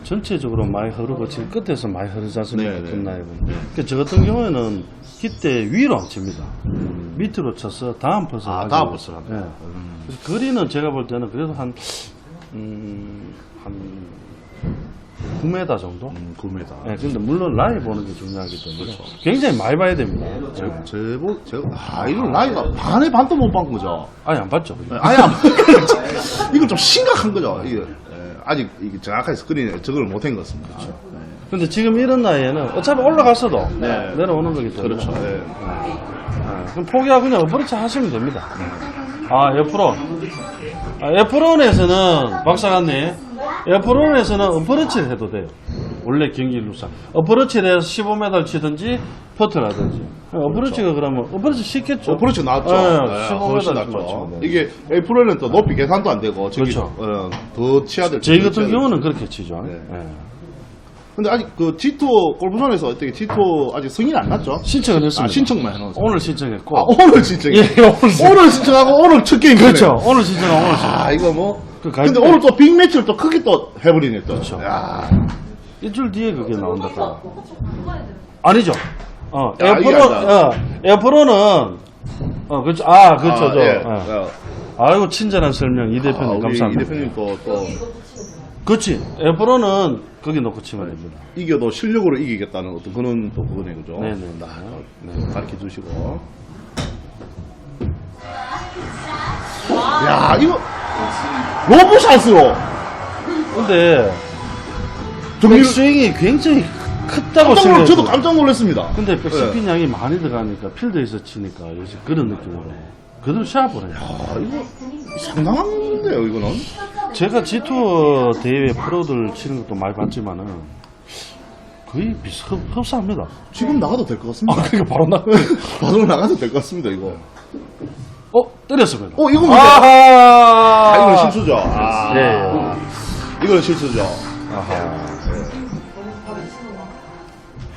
전체적으로 많이 흐르고 지금 끝에서 많이 흐르지 않습니까? 네, 네. 끝나요. 그러니까 저 같은 경우에는 기대 위로 안 칩니다. 밑으로 쳐서 다음 퍼스. 아, 다음 퍼스를 합니다. 네. 그래서 거리는 제가 볼 때는 그래도 한 9m 정도? 9m. 네, 근데 물론 라이 보는 게 중요하기 때문에 그렇죠. 굉장히 많이 봐야 됩니다. 이건 라이가 반의 반도 못 본 거죠. 아니, 안 봤죠? 아예 안 이건 좀 심각한 거죠. 이게 아직 이게 정확하게 스크린에 적응을 못한 것 같습니다. 근데 지금 이런 나이에는 어차피 올라갔어도 네. 내려오는 거기 때문에. 그렇죠. 네. 그럼 포기하고 그냥 어프로치 하시면 됩니다. 아, F론. F론에서는, 박사관님, F론에서는 어프로치를 해도 돼요. 원래 경기 룰상. 어프로치를 해서 15m를 치든지, 퍼트를 하든지. 어프로치가 그러면, 어프로치 쉽겠죠? 어프로치 낫죠. 네, 네, 15m 훨씬 낫죠. 낫죠. 이게 A프로는 또 높이 계산도 안 되고, 저기, 그렇죠. 더 치야 될 저희 더 같은 치야 될 경우는 그렇게 치죠. 네. 네. 근데 아직 그 G2 골프존에서 어떻게 G2 아직 승인 안 났죠? 신청을 했습니다. 아, 신청만 해놓은 오늘 신청했고. 오늘 신청. 예, 오늘 신청하고 오늘 첫 게임. 그렇죠. 오늘 신청하고 오늘 신청. 아, 이거 뭐. 그 근데 가입- 오늘 또 빅매치를 또 크게 또 해버리네, 또. 그렇죠. 야. 일주일 뒤에 그게 나온다. 아니죠. 이게 아니다. 에어프로는, 그렇죠. 아, 그렇죠. 아, 저. 예. 예. 아이고, 친절한 설명, 이 대표님, 우리 이 감사합니다. 대표님 또 그렇지. 에어프로는 거기 놓고 치면 됩니다. 이겨도 실력으로 이기겠다는 어떤 그런 또 그거네, 그죠? 네네. 네. 가르쳐 주시고. 야, 이거. 로브샷으로. 근데, 정리를- 백스윙이 굉장히 크다고 깜짝 생각해요. 저도 깜짝 놀랐습니다. 근데 백스핀 양이 많이 들어가니까 필드에서 치니까 요새 그런 느낌으로 그대로 샷을 해요. 아, 이거 상당한데요, 이거는. 제가 G2 대회 프로들 치는 것도 많이 봤지만은 거의 흡사합니다. 지금 나가도 될 것 같습니다. 그러니까 바로 나. 바로 나가도 될 것 같습니다, 이거. 때렸습니다. 이건 문제. 아하. 이건 실수죠. 아, 예. 이건 실수죠. 아하.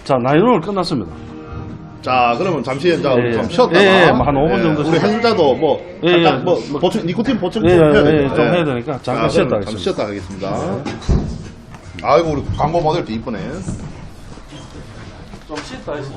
자, 나이론을 끝났습니다. 자, 그러면 잠시 이제 예, 좀 쉬었다가. 예, 뭐한 5분 정도 우리 쉬었다가. 해설자도 뭐, 예, 살짝 예. 뭐, 보충, 니코틴 보충 예, 좀 해야 예, 되니까. 좀 해야 되니까 잠깐 쉬었다 잠시 하겠습니다. 쉬었다 하겠습니다. 아이고, 우리 광고 모델도 이쁘네. 좀 쉬었다 했어.